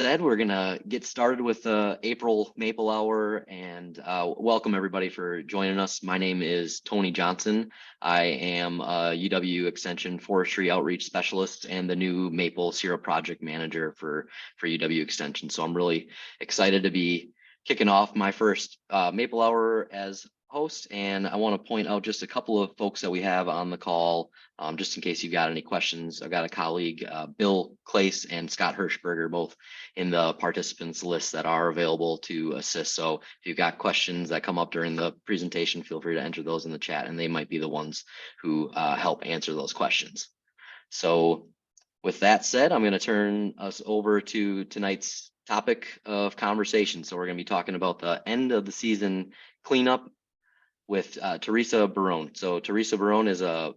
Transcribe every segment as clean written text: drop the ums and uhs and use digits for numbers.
said, we're gonna get started with the April Maple Hour, and welcome everybody for joining us. My name is Tony Johnson. I am a UW Extension Forestry Outreach Specialist and the new Maple Syrup Project Manager for UW Extension. So I'm really excited to be kicking off my first Maple Hour as host, and I want to point out just a couple of folks that we have on the call, just in case you've got any questions. I've got a colleague, Bill Clace and Scott Hirschberger, both in the participants list that are available to assist. So if you've got questions that come up during the presentation, feel free to enter those in the chat, and they might be the ones who help answer those questions. So with that said, I'm going to turn us over to tonight's topic of conversation. So we're going to be talking about the end of the season cleanup with Theresa Baroun. So Theresa Baroun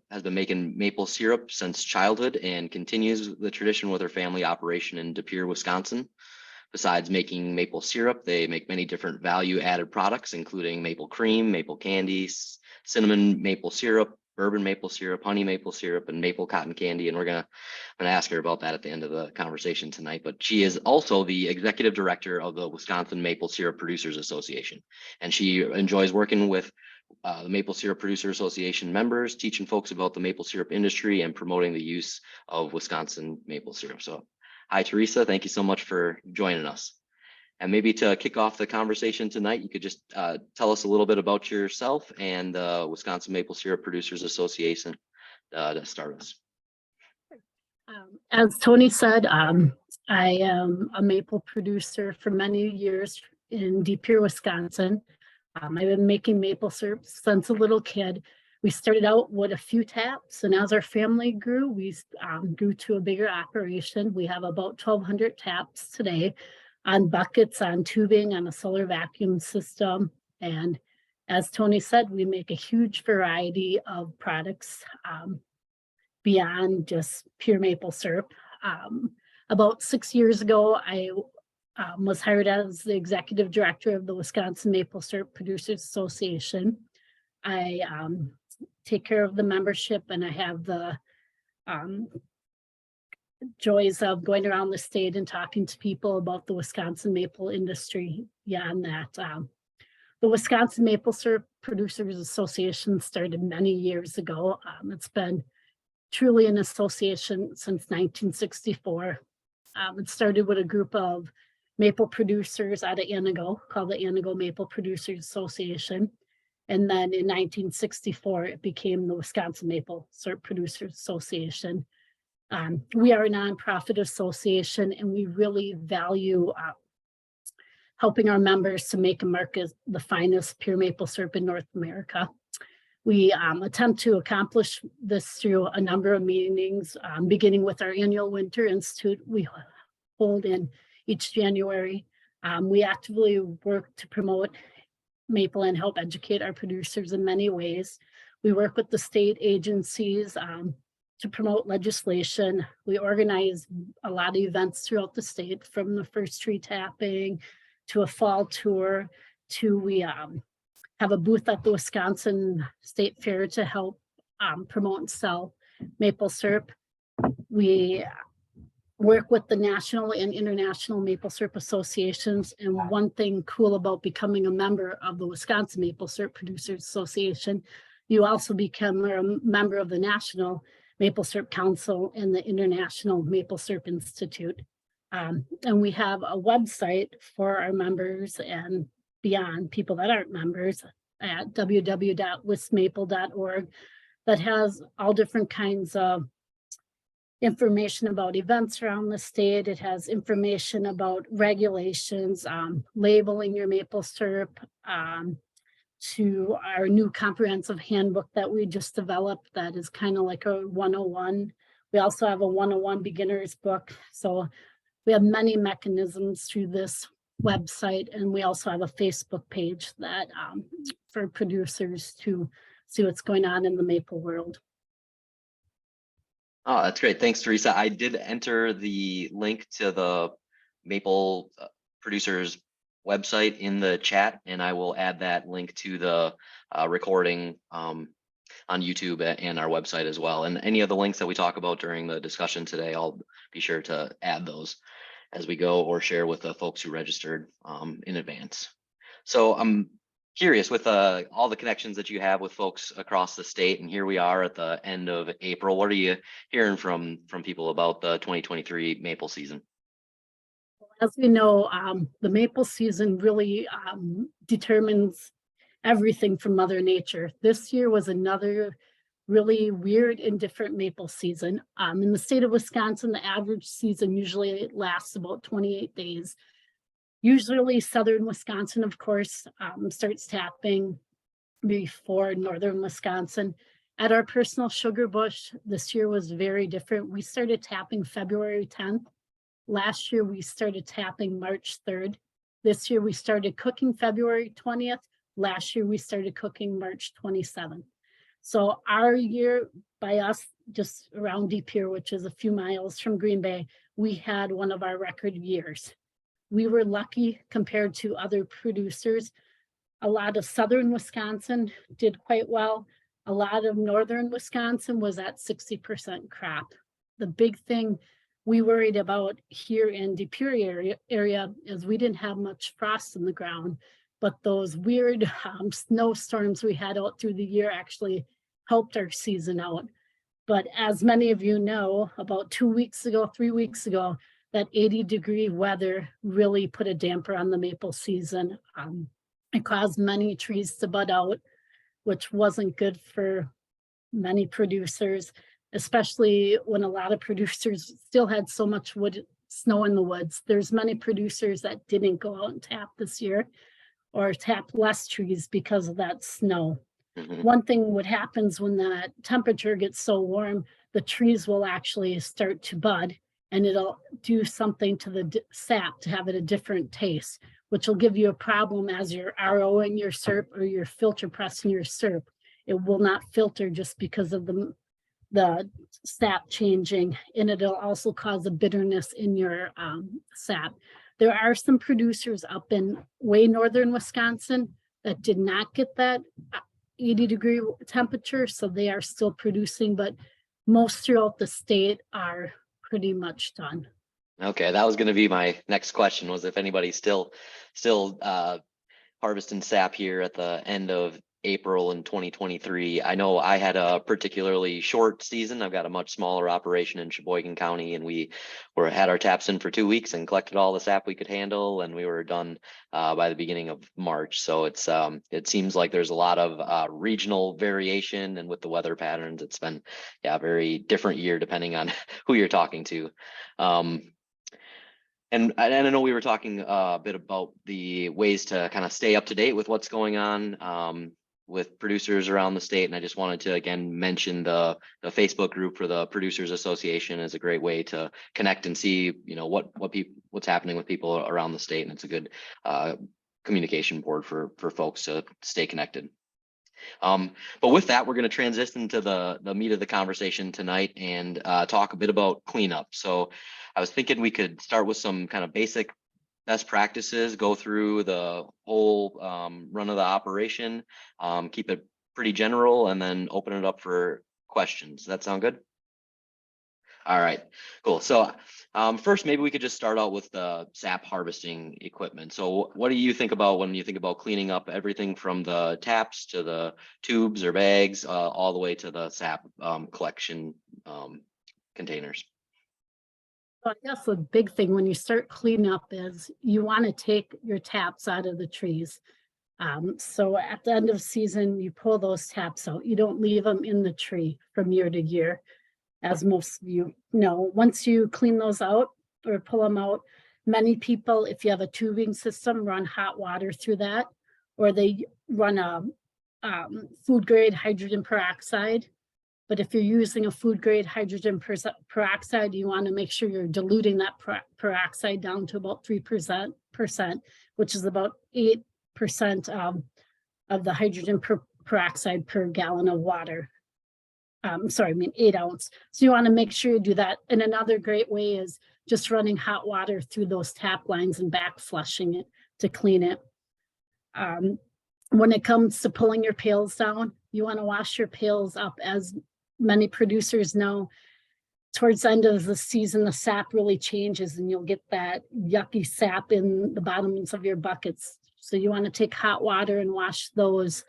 has been making maple syrup since childhood and continues the tradition with her family operation in De Pere, Wisconsin. Besides making maple syrup, they make many different value-added products, including maple cream, maple candies, cinnamon maple syrup, bourbon maple syrup, honey maple syrup, and maple cotton candy. And I'm gonna ask her about that at the end of the conversation tonight. But she is also the executive director of the Wisconsin Maple Syrup Producers Association, and she enjoys working with the Maple Syrup Producer Association members, teaching folks about the maple syrup industry and promoting the use of Wisconsin maple syrup. So hi, Theresa. Thank you so much for joining us. And maybe to kick off the conversation tonight, you could just tell us a little bit about yourself and the Wisconsin Maple Syrup Producers Association to start us. As Tony said, I am a maple producer for many years in De Pere, Wisconsin. I've been making maple syrup since a little kid. We started out with a few taps, and as our family grew, we grew to a bigger operation. We have about 1,200 taps today on buckets, on tubing, on a solar vacuum system. And as Tony said, we make a huge variety of products beyond just pure maple syrup. About 6 years ago, I was hired as the executive director of the Wisconsin Maple Syrup Producers Association. I take care of the membership, and I have the joys of going around the state and talking to people about the Wisconsin maple industry. Beyond that, the Wisconsin Maple Syrup Producers Association started many years ago. It's been truly an association since 1964. It started with a group of maple producers out of Anago called the Anago Maple Producers Association. And then in 1964, it became the Wisconsin Maple Syrup Producers Association. We are a nonprofit association, and we really value helping our members to make America the finest pure maple syrup in North America. We attempt to accomplish this through a number of meetings, beginning with our annual Winter Institute we hold in each January. We actively work to promote maple and help educate our producers in many ways. We work with the state agencies to promote legislation. We organize a lot of events throughout the state, from the first tree tapping to a fall tour to we have a booth at the Wisconsin State Fair to help promote and sell maple syrup. We work with the national and international maple syrup associations. And one thing cool about becoming a member of the Wisconsin Maple Syrup Producers Association, you also become a member of the National Maple Syrup Council and the International Maple Syrup Institute. And we have a website for our members and beyond people that aren't members at www.wismaple.org that has all different kinds of information about events around the state. It has information about regulations, labeling your maple syrup, to our new comprehensive handbook that we just developed that is kind of like a 101. We also have a 101 beginner's book. So we have many mechanisms through this website, and we also have a Facebook page that for producers to see what's going on in the maple world. Oh, that's great. Thanks, Theresa. I did enter the link to the Maple Producers website in the chat, and I will add that link to the recording on YouTube and our website as well. And any of the links that we talk about during the discussion today, I'll be sure to add those. as we go, or share with the folks who registered in advance. So I'm curious, with all the connections that you have with folks across the state, and here we are at the end of April, what are you hearing from people about the 2023 maple season? As we know, the maple season really determines everything from Mother Nature. This year was another really weird and different maple season. In the state of Wisconsin, the average season usually lasts about 28 days. Usually southern Wisconsin, of course, starts tapping before northern Wisconsin. At our personal sugar bush, this year was very different. We started tapping February 10th. Last year, we started tapping March 3rd. This year, we started cooking February 20th. Last year, we started cooking March 27th. So our year, by us, just around De Pere, which is a few miles from Green Bay, we had one of our record years. We were lucky compared to other producers. A lot of southern Wisconsin did quite well. A lot of northern Wisconsin was at 60% crop. The big thing we worried about here in De Pere area is we didn't have much frost in the ground, but those weird snowstorms we had out through the year actually helped our season out. But as many of you know, about 2 weeks ago, 3 weeks ago, that 80-degree weather really put a damper on the maple season. It caused many trees to bud out, which wasn't good for many producers, especially when a lot of producers still had so much snow in the woods. There's many producers that didn't go out and tap this year, or tap less trees because of that snow. One thing what happens when that temperature gets so warm, the trees will actually start to bud, and it'll do something to the sap to have it a different taste, which will give you a problem as you're ROing your syrup or you're filter pressing your syrup. It will not filter just because of the sap changing, and it'll also cause a bitterness in your sap. There are some producers up in way northern Wisconsin that did not get that 80-degree temperature, so they are still producing, but most throughout the state are pretty much done. Okay, that was going to be my next question, was if anybody's still harvesting sap here at the end of April in 2023. I know I had a particularly short season. I've got a much smaller operation in Sheboygan County, and we had our taps in for 2 weeks and collected all the sap we could handle, and we were done by the beginning of March. So it seems like there's a lot of regional variation, and with the weather patterns, it's been a very different year depending on who you're talking to. And I know we were talking a bit about the ways to kind of stay up to date with what's going on with producers around the state. And I just wanted to again mention the Facebook group for the Producers Association is a great way to connect and see, what's happening with people around the state. And it's a good communication board for folks to stay connected. But with that, we're going to transition to the meat of the conversation tonight and talk a bit about cleanup. So I was thinking we could start with some kind of basic best practices, go through the whole run of the operation, keep it pretty general, and then open it up for questions. Does that sound good? All right, cool. So first, maybe we could just start out with the sap harvesting equipment. So what do you think about when you think about cleaning up everything from the taps to the tubes or bags, all the way to the sap collection containers? So I guess the big thing when you start cleaning up is you want to take your taps out of the trees. So at the end of season, you pull those taps out. You don't leave them in the tree from year to year. As most of you know, once you clean those out or pull them out, many people, if you have a tubing system, run hot water through that, or they run a food grade hydrogen peroxide. But if you're using a food grade hydrogen peroxide, you want to make sure you're diluting that peroxide down to about 3%, which is about 8% of the hydrogen peroxide per gallon of water. 8 ounce. So you want to make sure you do that. And another great way is just running hot water through those tap lines and back flushing it to clean it. When it comes to pulling your pails down, you want to wash your pails up. As many producers know, towards the end of the season, the sap really changes and you'll get that yucky sap in the bottoms of your buckets. So you want to take hot water and wash those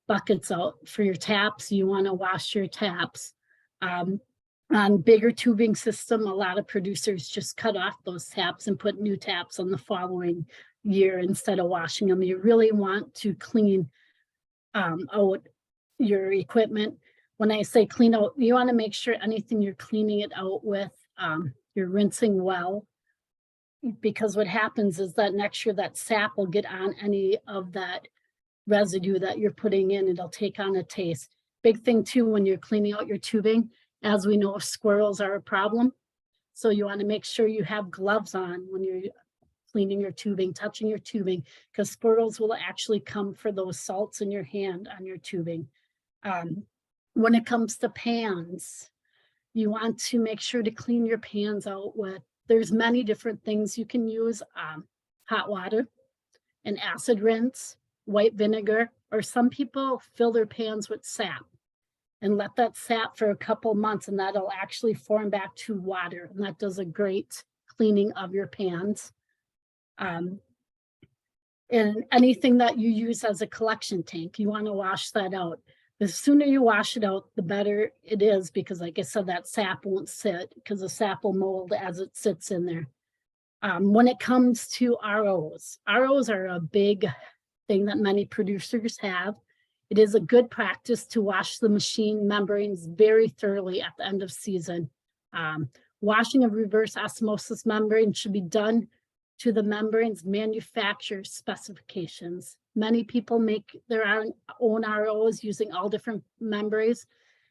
buckets out. For your taps, you want to wash your taps. On bigger tubing system, a lot of producers just cut off those taps and put new taps on the following year instead of washing them. You really want to clean out your equipment. When I say clean out, you want to make sure anything you're cleaning it out with, you're rinsing well. Because what happens is that next year that sap will get on any of that residue that you're putting in. It'll take on a taste. Big thing too, when you're cleaning out your tubing, as we know, squirrels are a problem. So you want to make sure you have gloves on when you're cleaning your tubing, touching your tubing, because squirrels will actually come for those salts in your hand on your tubing. When it comes to pans, you want to make sure to clean your pans out with, there's many different things you can use, hot water, an acid rinse, white vinegar, or some people fill their pans with sap and let that sap for a couple months, and that'll actually form back to water. And that does a great cleaning of your pans. And anything that you use as a collection tank, you want to wash that out. The sooner you wash it out, the better it is, because like I said, that sap won't sit, because the sap will mold as it sits in there. When it comes to ROs are a big thing that many producers have. It is a good practice to wash the machine membranes very thoroughly at the end of season. Washing of reverse osmosis membrane should be done to the membrane's manufacturer's specifications. Many people make their own ROs using all different membranes,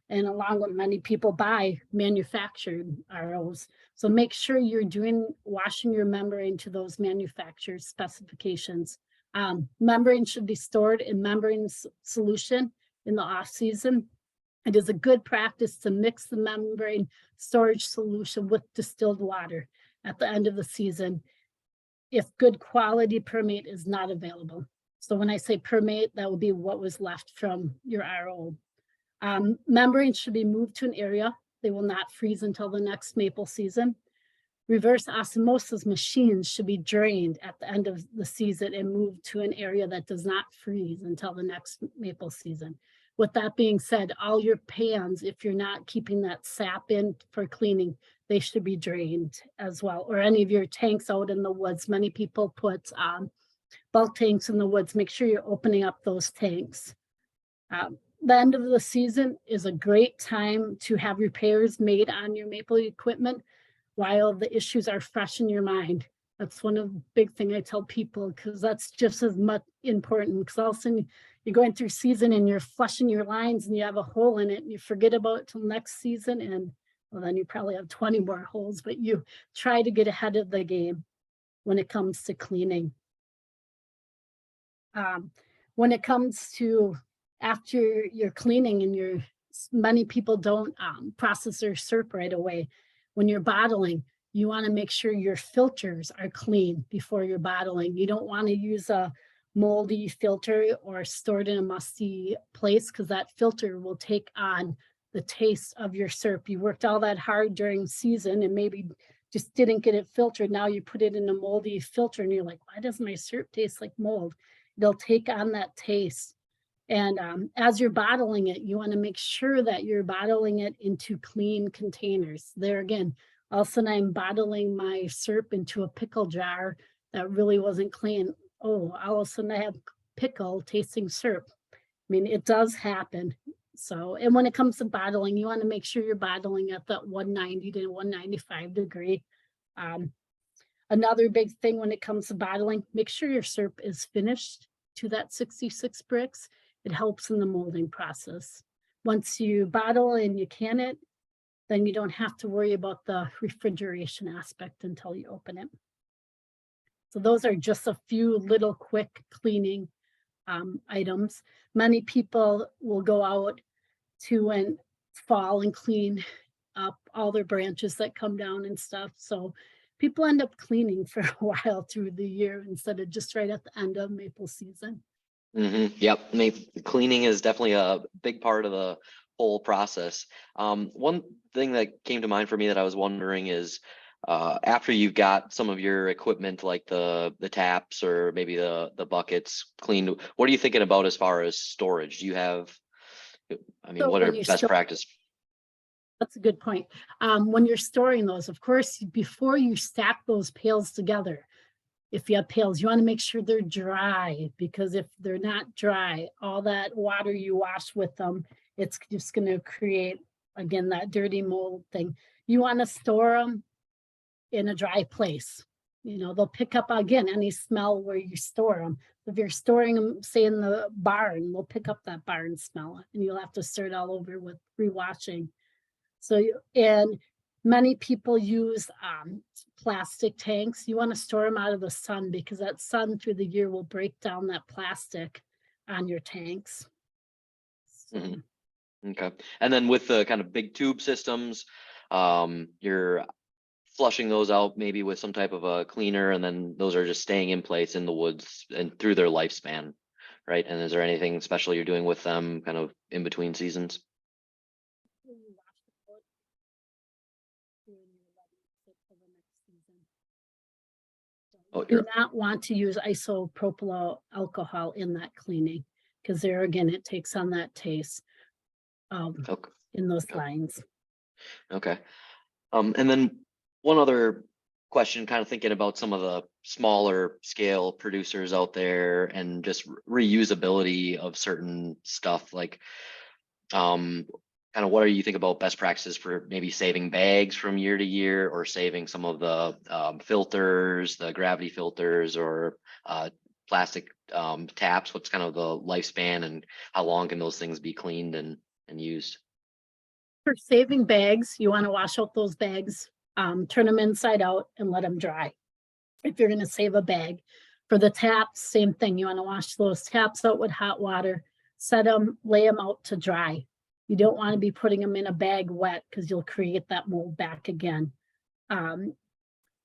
and along with many people buy manufactured ROs. So make sure you're washing your membrane to those manufacturer's specifications. Membrane should be stored in membrane solution in the off season. It is a good practice to mix the membrane storage solution with distilled water at the end of the season if good quality permate is not available. So when I say permate, that will be what was left from your RO. Membranes should be moved to an area. They will not freeze until the next maple season. Reverse osmosis machines should be drained at the end of the season and moved to an area that does not freeze until the next maple season. With that being said, all your pans, if you're not keeping that sap in for cleaning, they should be drained as well. Or any of your tanks out in the woods. Many people put bulk tanks in the woods. Make sure you're opening up those tanks. The end of the season is a great time to have repairs made on your maple equipment while the issues are fresh in your mind. That's one of the big thing I tell people, because that's just as much important, because all of a sudden you're going through season and you're flushing your lines and you have a hole in it and you forget about it till next season, and well, then you probably have 20 more holes, but you try to get ahead of the game when it comes to cleaning. When it comes to after you're cleaning, and many people don't process their syrup right away. When you're bottling, you want to make sure your filters are clean before you're bottling. You don't want to use a moldy filter or stored in a musty place, because that filter will take on the taste of your syrup. You worked all that hard during season and maybe just didn't get it filtered. Now you put it in a moldy filter and you're like, why does my syrup taste like mold? They'll take on that taste. And as you're bottling it, you want to make sure that you're bottling it into clean containers. There again, all of a sudden I'm bottling my syrup into a pickle jar that really wasn't clean. Oh, all of a sudden I have pickle tasting syrup. I mean, it does happen. So, and when it comes to bottling, you want to make sure you're bottling at that 190 to 195 degree. Another big thing when it comes to bottling, make sure your syrup is finished to that 66 bricks. It helps in the molding process. Once you bottle and you can it, then you don't have to worry about the refrigeration aspect until you open it. So those are just a few little quick cleaning items. Many people will go out in fall and clean up all their branches that come down and stuff. So people end up cleaning for a while through the year instead of just right at the end of maple season. Yep, cleaning is definitely a big part of the whole process. One thing that came to mind for me that I was wondering is, after you've got some of your equipment like the taps or maybe the buckets cleaned, what are you thinking about as far as storage? Do you have, I mean, So what when are you best store, practice? that's a good point. When you're storing those, of course, before you stack those pails together, if you have pails, you want to make sure they're dry, because if they're not dry, all that water you wash with them, it's just going to create, again, that dirty mold thing. You want to store them in a dry place. They'll pick up again any smell where you store them. If you're storing them, say in the barn, they'll pick up that barn smell, and you'll have to start all over with rewashing. And many people use plastic tanks. You want to store them out of the sun, because that sun through the year will break down that plastic on your tanks. So, Mhm. Okay. And then with the kind of big tube systems, you're flushing those out maybe with some type of a cleaner, and then those are just staying in place in the woods and through their lifespan, right? And is there anything special you're doing with them kind of in between seasons? when you wash the boat, you're letting it sit for the next season. So Oh, you do you're not want to use isopropyl alcohol in that cleaning, because there again, it takes on that taste okay. in those Okay. lines. Okay. And then one other question, kind of thinking about some of the smaller scale producers out there and just reusability of certain stuff, like kind of what do you think about best practices for maybe saving bags from year to year, or saving some of the filters, the gravity filters, or plastic taps? What's kind of the lifespan, and how long can those things be cleaned and used? For saving bags, you want to wash out those bags, turn them inside out and let them dry. If you're going to save a bag. For the taps, same thing. You want to wash those taps out with hot water, set them, lay them out to dry. You don't want to be putting them in a bag wet, because you'll create that mold back again.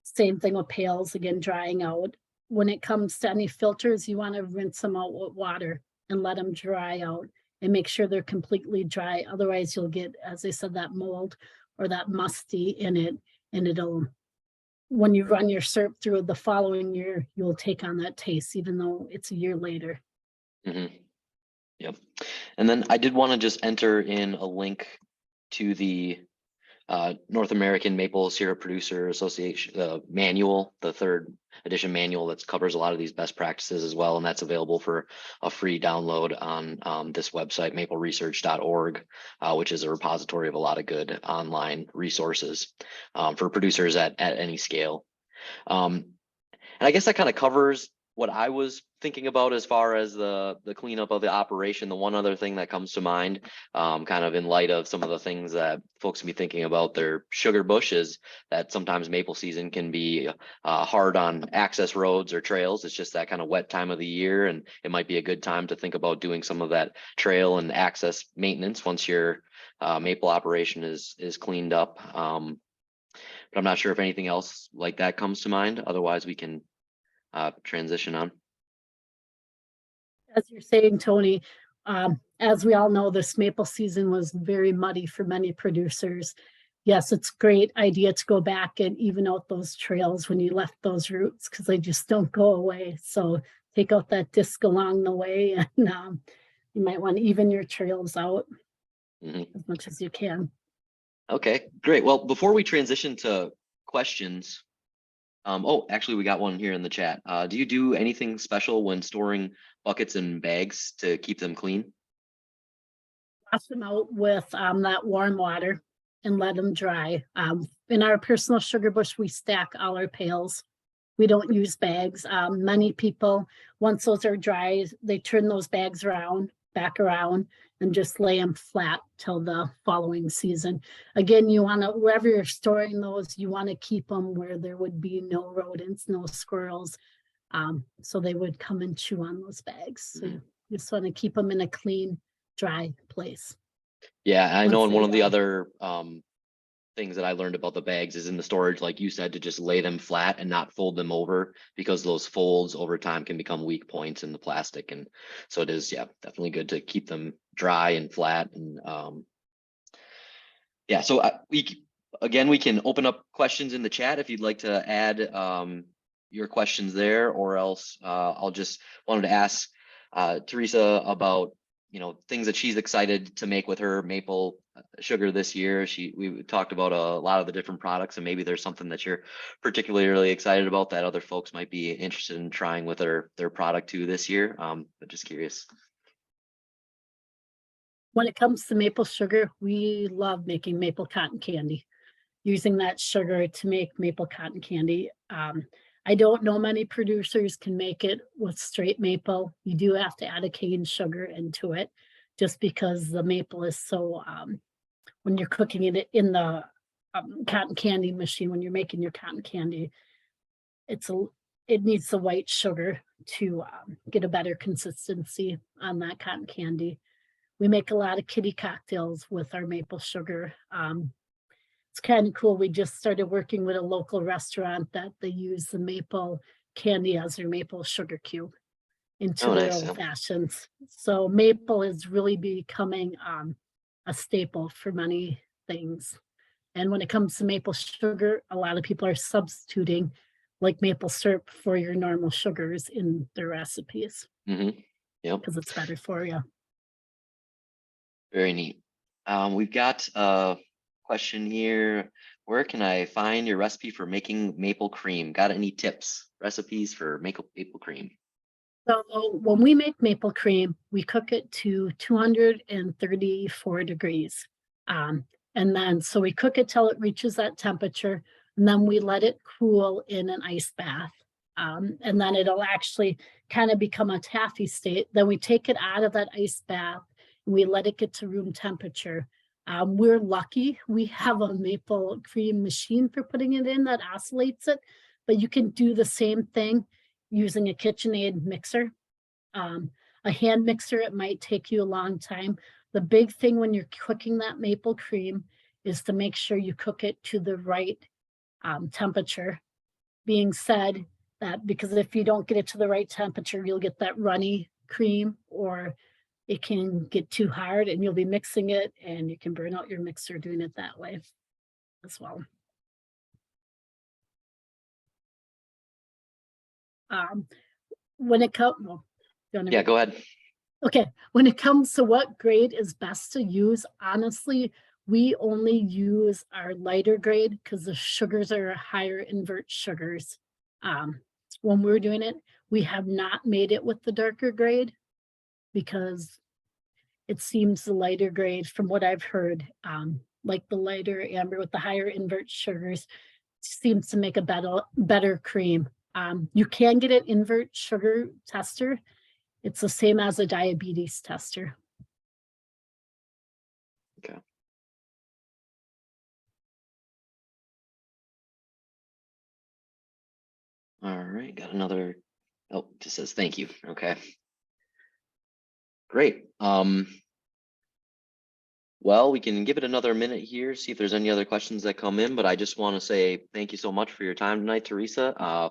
Same thing with pails, again, drying out. When it comes to any filters, you want to rinse them out with water and let them dry out, and make sure they're completely dry. Otherwise, you'll get, as I said, that mold or that musty in it, and it'll, when you run your syrup through the following year, you'll take on that taste, even though it's a year later. Hmm. Yep. And then I did want to just enter in a link to the North American Maple Syrup Producer Association manual, the third edition manual that covers a lot of these best practices as well. And that's available for a free download on this website, mapleresearch.org, which is a repository of a lot of good online resources for producers at any scale. Um, and I guess that kind of covers what I was thinking about as far as the cleanup of the operation. The one other thing that comes to mind, kind of in light of some of the things that folks can be thinking about their sugar bush, is that sometimes maple season can be hard on access roads or trails. It's just that kind of wet time of the year, and it might be a good time to think about doing some of that trail and access maintenance once your maple operation is cleaned up. But I'm not sure if anything else like that comes to mind. Otherwise, we can transition on. As you're saying, Tony, as we all know, this maple season was very muddy for many producers. Yes, it's a great idea to go back and even out those trails when you left those roots, because they just don't go away. So take out that disc along the way, and you might want to even your trails out Mhm. as much as you can. Okay, great. Well, before we transition to questions, oh, actually, we got one here in the chat. Do you do anything special when storing buckets and bags to keep them clean? Wash them out with that warm water and let them dry. In our personal sugar bush, we stack all our pails. We don't use bags. Many people, once those are dry, they turn those bags back around, and just lay them flat till the following season. Again, you want to, wherever you're storing those, you want to keep them where there would be no rodents, no squirrels. So they would come and chew on those bags. So Mhm. you just want to keep them in a clean, dry place. Yeah, I know. Once And one they of the other things that I learned about the bags is in the storage, like you said, to just lay them flat and not fold them over, because those folds over time can become weak points in the plastic. And so it is, yeah, definitely good to keep them dry and flat, and Yeah, so again, we can open up questions in the chat if you'd like to add your questions there, or else I'll just wanted to ask Theresa about, you know, things that she's excited to make with her maple sugar this year. We talked about a lot of the different products, and maybe there's something that you're particularly excited about that other folks might be interested in trying with their product too this year. But just curious. When it comes to maple sugar, we love making maple cotton candy, using that sugar to make maple cotton candy. I don't know many producers can make it with straight maple. You do have to add a cane sugar into it, just because the maple is so, when you're cooking it in the cotton candy machine, when you're making your cotton candy, it needs the white sugar to get a better consistency on that cotton candy. We make a lot of kitty cocktails with our maple sugar. It's kind of cool. We just started working with a local restaurant that they use the maple candy as their maple sugar cube into Oh, their nice. old fashions. So maple is really becoming a staple for many things. And when it comes to maple sugar, a lot of people are substituting like maple syrup for your normal sugars in their recipes Mm-hmm. Yep. because it's better for you. Very neat. We've got a question here. Where can I find your recipe for making maple cream? Got any tips, recipes for maple cream? So when we make maple cream, we cook it to 234 degrees. And then, so we cook it till it reaches that temperature, and then we let it cool in an ice bath. And then it'll actually kind of become a taffy state. Then we take it out of that ice bath and we let it get to room temperature. We're lucky we have a maple cream machine for putting it in that oscillates it, but you can do the same thing using a KitchenAid mixer. A hand mixer, it might take you a long time. The big thing when you're cooking that maple cream is to make sure you cook it to the right temperature. Being said that, because if you don't get it to the right temperature, you'll get that runny cream, or it can get too hard and you'll be mixing it and you can burn out your mixer doing it that way as well. When it comes, well, Yeah, go ahead. okay, when it comes to what grade is best to use, honestly, we only use our lighter grade because the sugars are higher invert sugars. When we're doing it, we have not made it with the darker grade because it seems the lighter grade, from what I've heard, like the lighter amber with the higher invert sugars, seems to make a better cream. You can get an invert sugar tester. It's the same as a diabetes tester. Okay. All right, got another. Oh, it just says thank you. Okay. Great. Well, we can give it another minute here, see if there's any other questions that come in, but I just want to say thank you so much for your time tonight, Theresa.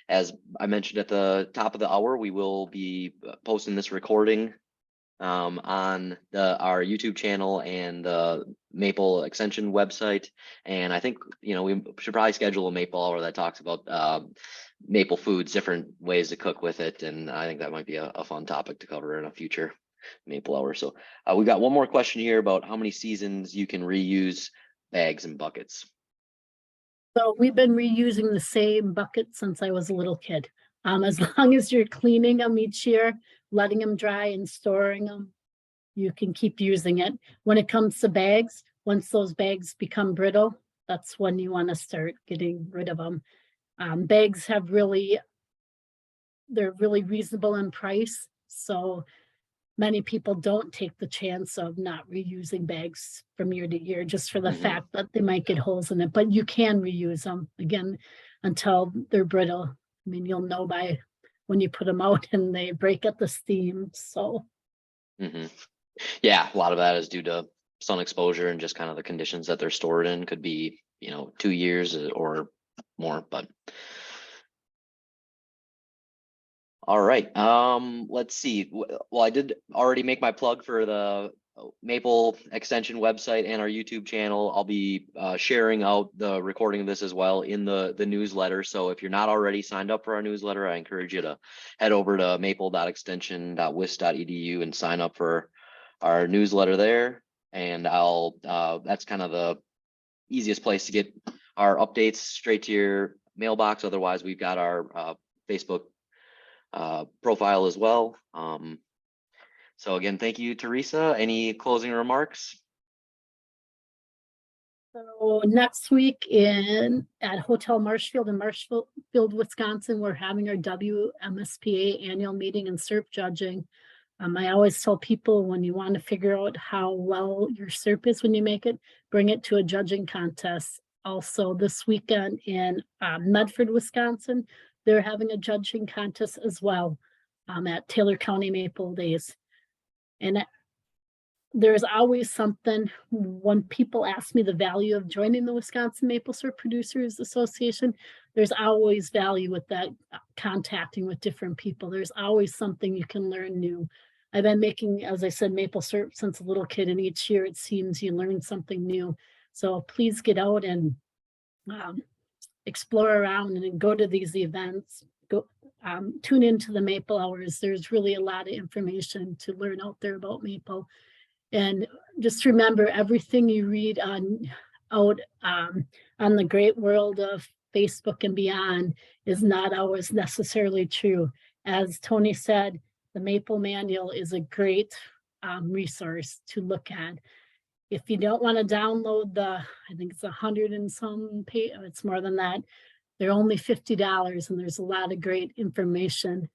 As I mentioned at the top of the hour, we will be posting this recording on our YouTube channel and the Maple Extension website. And I think, you know, we should probably schedule a Maple Hour that talks about maple foods, different ways to cook with it. And I think that might be a fun topic to cover in a future Maple Hour. So we got one more question here about how many seasons you can reuse bags and buckets. So we've been reusing the same bucket since I was a little kid. As long as you're cleaning them each year, letting them dry and storing them, you can keep using it. When it comes to bags, once those bags become brittle, that's when you want to start getting rid of them. Bags have they're really reasonable in price. So many people don't take the chance of not reusing bags from year to year just for the fact that they might get holes in it, but you can reuse them again until they're brittle. I mean, you'll know by when you put them out and they break at the steam. So yeah, a lot of that is due to sun exposure and just kind of the conditions that they're stored in. Could be, you know, 2 years or more, but all right. Let's see. Well, I did already make my plug for the Maple Extension website and our YouTube channel. I'll be sharing out the recording of this as well in the newsletter. So if you're not already signed up for our newsletter, I encourage you to head over to maple.extension.wis.edu and sign up for our newsletter there. And I'll that's kind of the easiest place to get our updates straight to your mailbox. Otherwise, we've got our Facebook profile as well. So again, thank you, Theresa. Any closing remarks? So next week at Hotel Marshfield in Marshfield, Wisconsin, we're having our WMSPA annual meeting and SERP judging. I always tell people when you want to figure out how well your SERP is when you make it, bring it to a judging contest. Also this weekend in Medford, Wisconsin, they're having a judging contest as well at Taylor County Maple Days. And there's always something when people ask me the value of joining the Wisconsin Maple Syrup Producers Association, there's always value with that, contacting with different people. There's always something you can learn new. I've been making, as I said, maple syrup since a little kid, and each year it seems you learn something new. So please get out and explore around and go to these events. Go tune into the Maple Hours. There's really a lot of information to learn out there about maple. And just remember, everything you read on the great world of Facebook and beyond is not always necessarily true. As Tony said, the Maple Manual is a great resource to look at. If you don't want to download I think it's 100 and some page, it's more than that. They're only $50, and there's a lot of great information.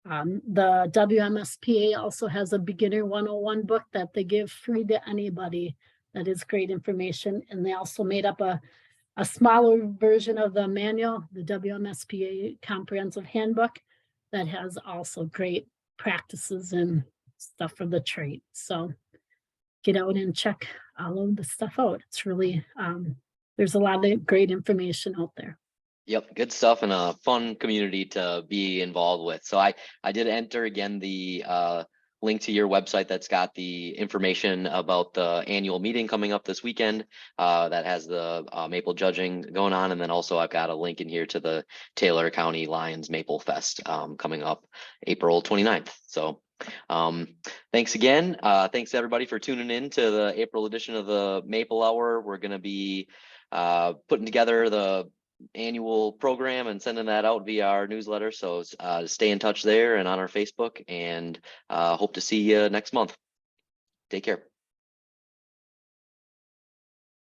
The WMSPA also has a beginner 101 book that they give free to anybody. That is great information. And they also made up a smaller version of the manual, the WMSPA Comprehensive Handbook, that has also great practices and stuff for the trade. So get out and check all of the stuff out. It's really, there's a lot of great information out there. Yep, good stuff and a fun community to be involved with. So I did enter again the link to your website that's got the information about the annual meeting coming up this weekend that has the maple judging going on. And then also I've got a link in here to the Taylor County Lions Maple Fest coming up April 29th. So thanks again. Thanks everybody for tuning in to the April edition of the Maple Hour. We're going to be putting together the annual program and sending that out via our newsletter. So stay in touch there and on our Facebook, and hope to see you next month. Take care.